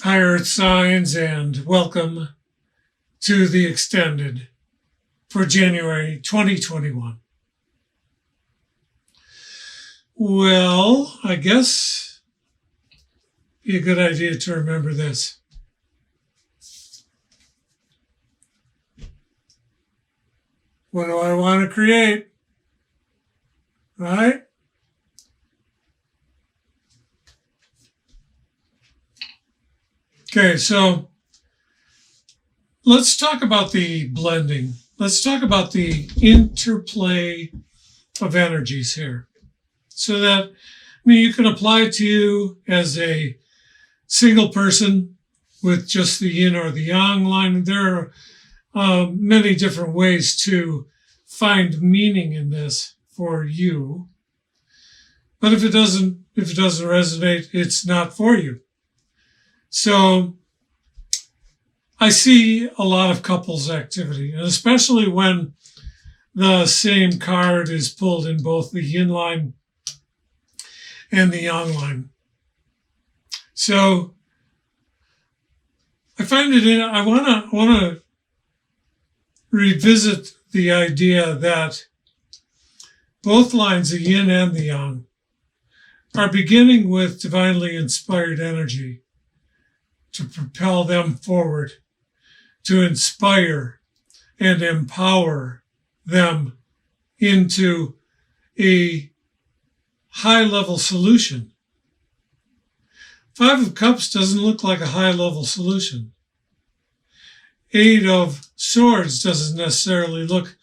Higher Earth signs, and welcome to the extended for January 2021. Well, I guess it'd be a good idea to remember this. What do I want to create? Right? Okay, so let's talk about the blending. Let's talk about the interplay of energies here. So that, you can apply it to you as a single person with just the yin or the yang line. There are many different ways to find meaning in this for you. But if it doesn't resonate, it's not for you. So I see a lot of couples activity, and especially when the same card is pulled in both the yin line and the yang line. So I find I want to revisit the idea that both lines, the yin and the yang, are beginning with divinely inspired energy to propel them forward, to inspire and empower them into a high-level solution. Five of Cups doesn't look like a high-level solution. Eight of Swords doesn't necessarily look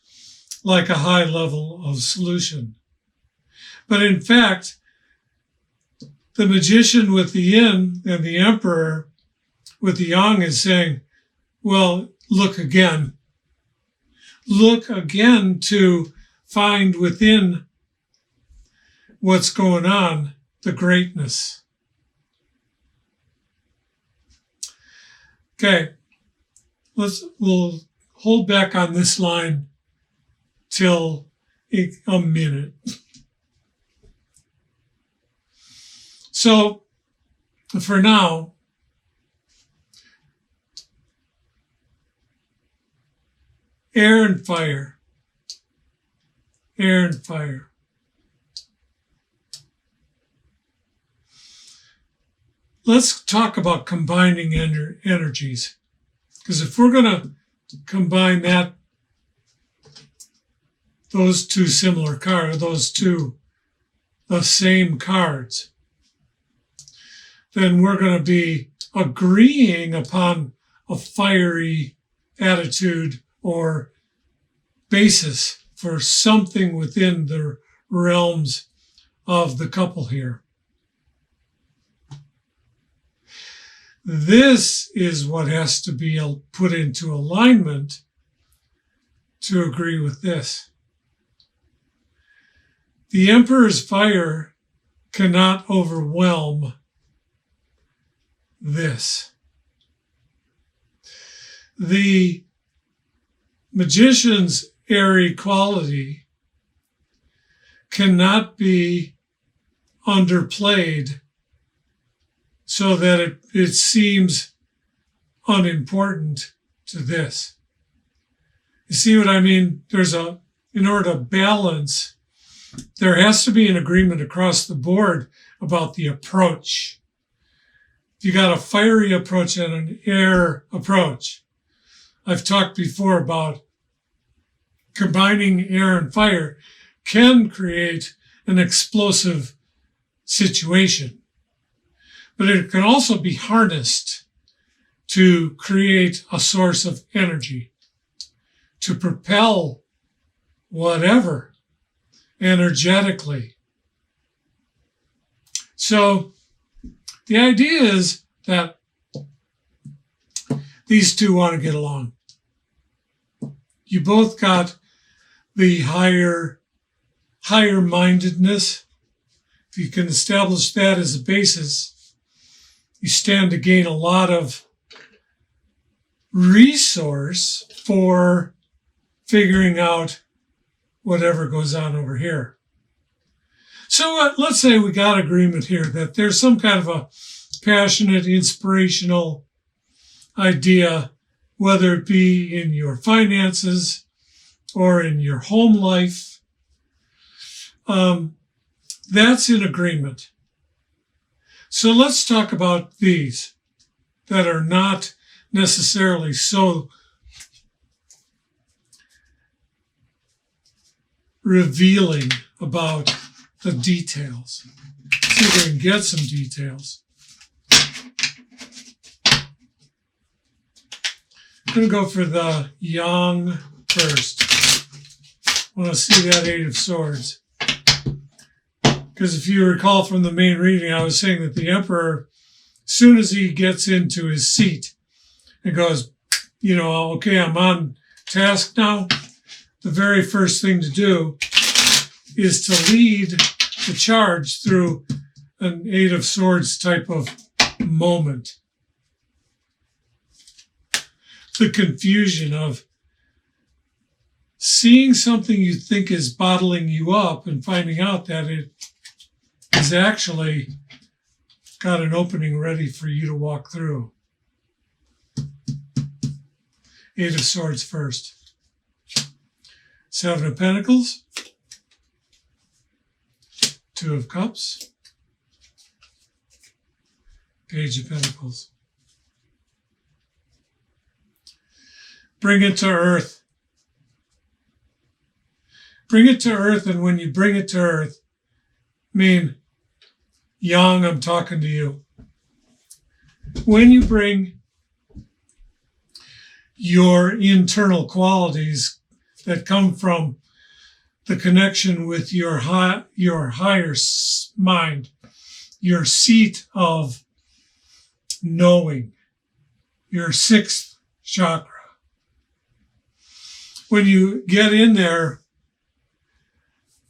like a high level of solution. But in fact, the Magician with the Yin and the Emperor with the Yang is saying, well, look again. Look again to find within what's going on the greatness. Okay, we'll hold back on this line till a minute. So for now, air and fire. Air and fire. Let's talk about combining energies. Because if we're going to combine those two similar cards, the same cards, then we're going to be agreeing upon a fiery attitude or basis for something within the realms of the couple here. This is what has to be put into alignment to agree with this. The Emperor's fire cannot overwhelm this. The Magician's airy quality cannot be underplayed so that it seems unimportant to this. You see what I mean? In order to balance, there has to be an agreement across the board about the approach. If you got a fiery approach and an air approach, I've talked before about combining air and fire can create an explosive situation. But it can also be harnessed to create a source of energy, to propel whatever energetically. So the idea is that these two want to get along. You both got the higher mindedness. If you can establish that as a basis, you stand to gain a lot of resource for figuring out whatever goes on over here. So let's say we got agreement here that there's some kind of a passionate, inspirational idea, whether it be in your finances or in your home life, that's in agreement. So let's talk about these that are not necessarily so revealing about the details. See if we can get some details. I'm going to go for the Yang first. I want to see that Eight of Swords. Because if you recall from the main reading, I was saying that the Emperor, as soon as he gets into his seat and goes, okay, I'm on task now, the very first thing to do is to lead the charge through an Eight of Swords type of moment. The confusion of seeing something you think is bottling you up and finding out that it is actually got an opening ready for you to walk through. Eight of Swords first. Seven of Pentacles. Two of Cups. Page of Pentacles. Bring it to earth. Bring it to earth, and when you bring it to earth, Yang, I'm talking to you. When you bring your internal qualities that come from the connection with your higher mind, your seat of knowing, your sixth chakra. When you get in there,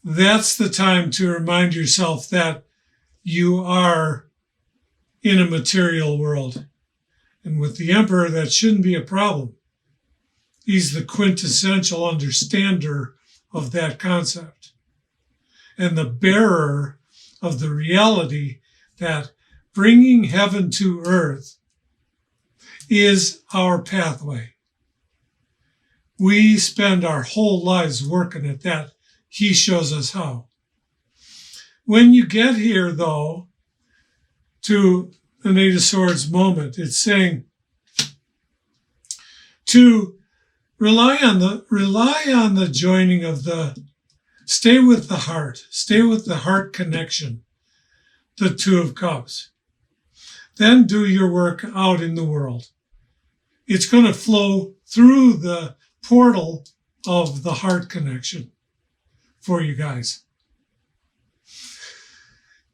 that's the time to remind yourself that you are in a material world. And with the Emperor, that shouldn't be a problem. He's the quintessential understander of that concept and the bearer of the reality that bringing heaven to earth is our pathway. We spend our whole lives working at that. He shows us how. When you get here, though, to an Eight of Swords moment, it's saying to rely on the joining of stay with the heart connection, the Two of Cups. Then do your work out in the world. It's going to flow through the portal of the heart connection for you guys.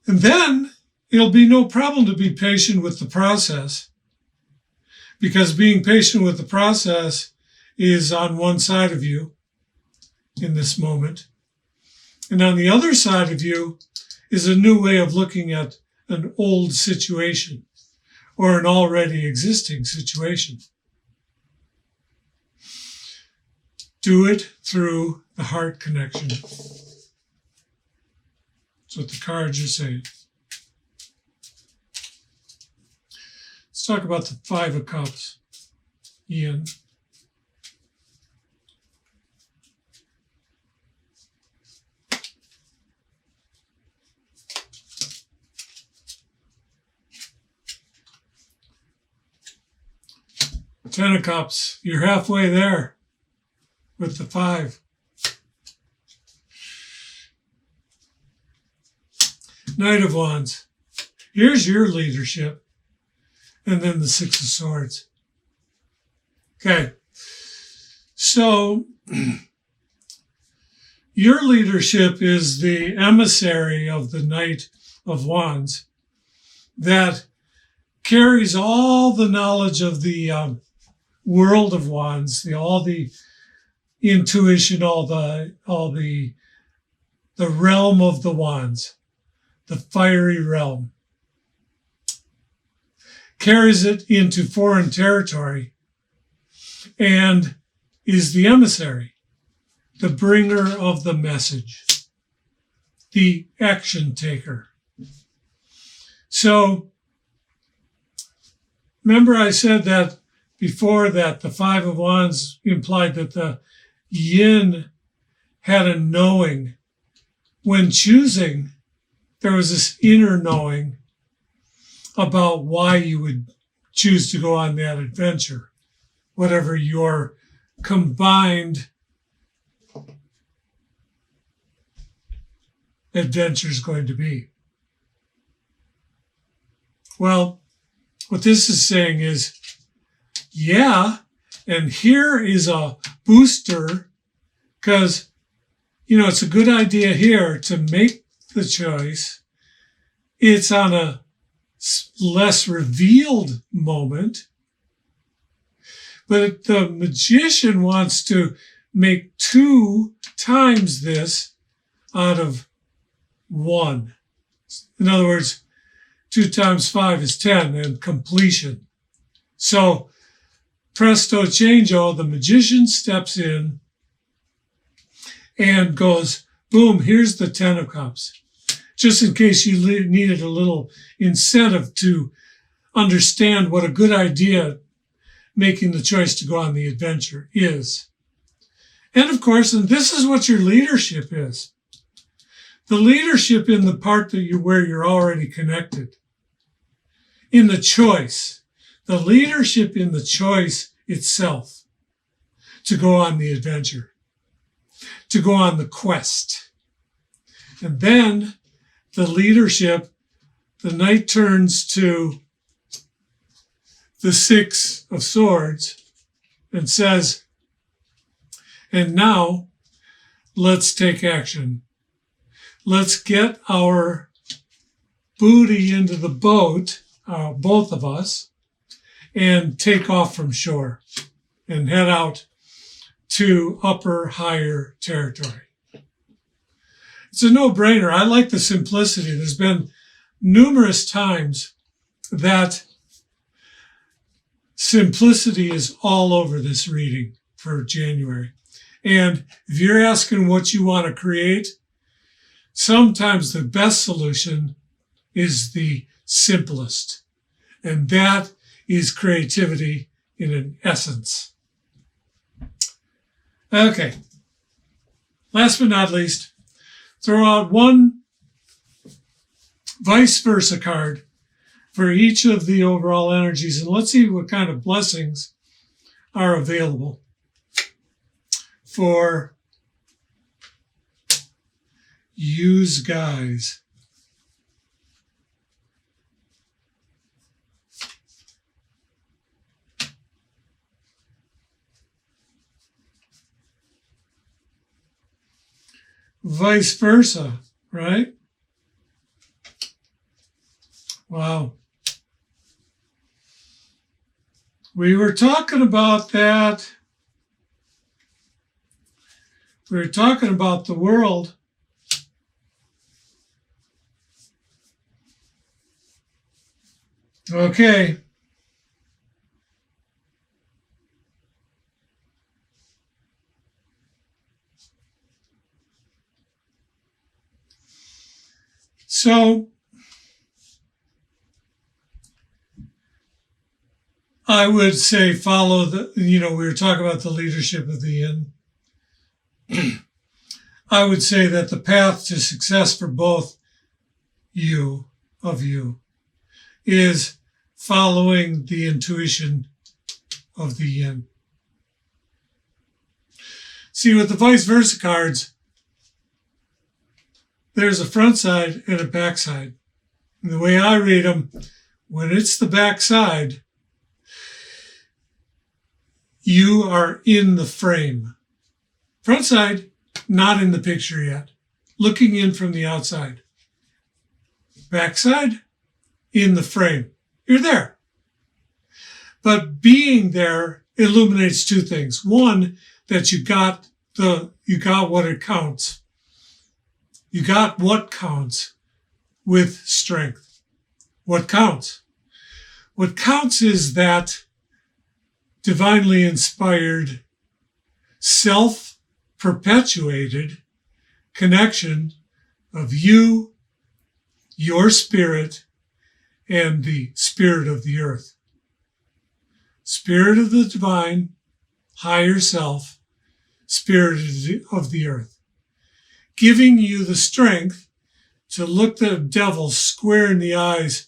And then it'll be no problem to be patient with the process, because being patient with the process is on one side of you in this moment. And on the other side of you is a new way of looking at an old situation or an already existing situation. Do it through the heart connection. That's what the cards are saying. Let's talk about the Five of Cups. Ian. Ten of Cups. You're halfway there with the Five. Knight of Wands. Here's your leadership. And then the Six of Swords. Okay. So your leadership is the emissary of the Knight of Wands that carries all the knowledge of the world of Wands, all the intuition, all the realm of the Wands, the fiery realm. Carries it into foreign territory and is the emissary, the bringer of the message, the action taker. So remember I said that before, that the Five of Wands implied that the yin had a knowing. When choosing, there was this inner knowing about why you would choose to go on that adventure, whatever your combined adventure is going to be. Well, what this is saying is, yeah, and here is a booster, because, it's a good idea here to make the choice. It's on a less revealed moment, but the magician wants to make 2 times this out of 1. In other words, 2 times 5 is 10, and completion. So presto changeo, the magician steps in and goes, boom, here's the 10 of cups. Just in case you needed a little incentive to understand what a good idea making the choice to go on the adventure is. And of course, and this is what your leadership is. The leadership in the part where you're already connected. In the choice. The leadership in the choice itself to go on the adventure, to go on the quest. And then the leadership, the knight turns to the 6 of Swords and says, and now let's take action. Let's get our booty into the boat, both of us, and take off from shore and head out to upper, higher territory. It's a no-brainer. I like the simplicity. There's been numerous times that simplicity is all over this reading for January. And if you're asking what you want to create, sometimes the best solution is the simplest. And that is creativity in an essence. Okay. Last but not least, throw out one vice versa card for each of the overall energies, and let's see what kind of blessings are available for yous guys. Vice versa, right? Wow. We were talking about that. We were talking about the world. Okay. So I would say follow we were talking about the leadership of the yin. I would say that the path to success for both you is following the intuition of the yin. See, with the vice versa cards, there's a front side and a back side. And the way I read them, when it's the back side, you are in the frame. Front side, not in the picture yet. Looking in from the outside. Back side, in the frame. You're there. But being there illuminates 2 things. One, that you got what it counts. You got what counts with strength. What counts? What counts is that divinely inspired, self-perpetuated connection of you, your spirit, and the spirit of the earth. spirit of the divine, higher self, spirit of the earth, giving you the strength to look the devil square in the eyes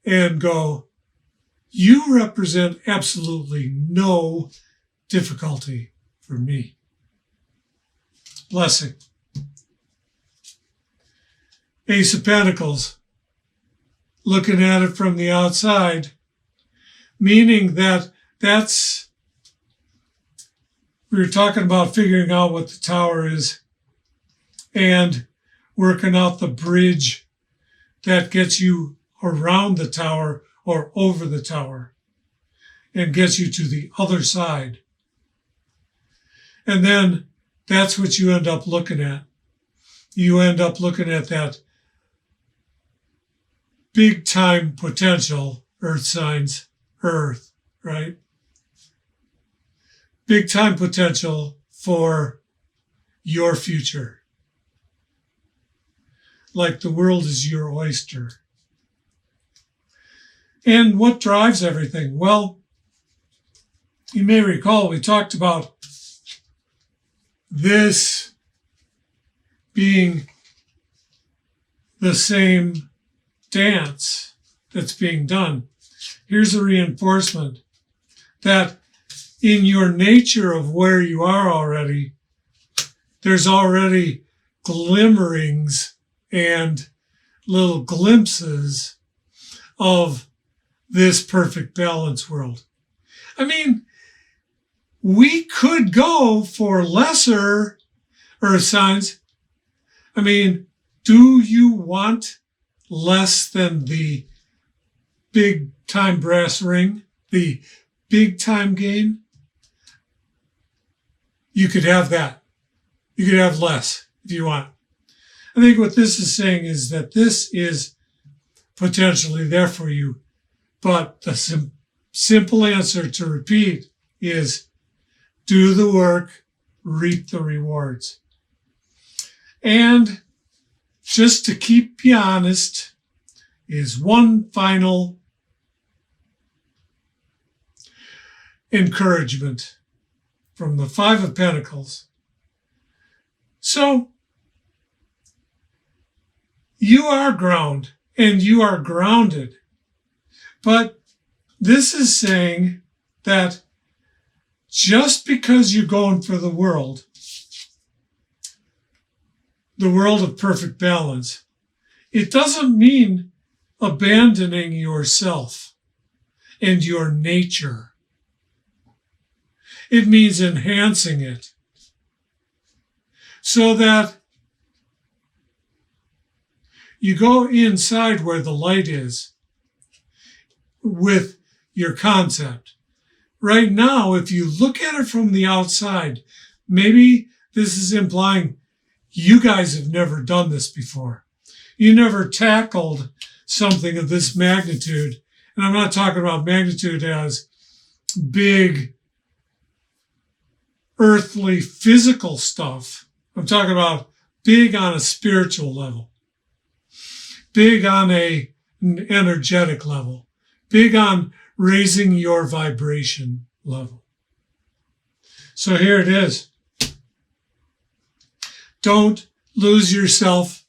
and go, you represent absolutely no difficulty for me. Blessing. Ace of Pentacles, looking at it from the outside, meaning that we were talking about figuring out what the tower is and working out the bridge that gets you around the tower or over the tower and gets you to the other side. And then that's what you end up looking at. You end up looking at that big time potential, earth signs, earth, right? Big time potential for your future. Like the world is your oyster. And what drives everything? Well, you may recall we talked about this being the same dance that's being done. Here's a reinforcement that in your nature of where you are already, there's already glimmerings and little glimpses of this perfect balance world. I mean, we could go for lesser earth signs. I mean, do you want less than the big time brass ring, the big time game? You could have that. You could have less if you want. I think what this is saying is that this is potentially there for you, but the simple answer to repeat is do the work, reap the rewards. And just to keep you honest is one final encouragement from the Five of Pentacles. So you are ground and you are grounded, but this is saying that just because you're going for the world of perfect balance, it doesn't mean abandoning yourself and your nature. It means enhancing it so that you go inside where the light is with your concept. Right now, if you look at it from the outside, maybe this is implying you guys have never done this before. You never tackled something of this magnitude. And I'm not talking about magnitude as big earthly physical stuff. I'm talking about big on a spiritual level, big on an energetic level, big on raising your vibration level. So here it is. Don't lose yourself.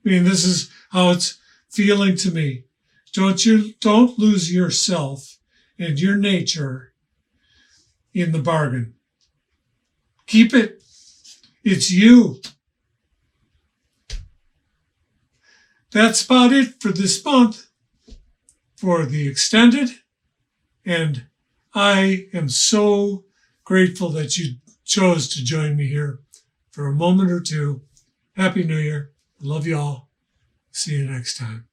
I mean, this is how it's feeling to me. Don't lose yourself and your nature in the bargain. Keep it. It's you. That's about it for this month for the extended. And I am so grateful that you chose to join me here for a moment or two. Happy New Year. I love you all. See you next time.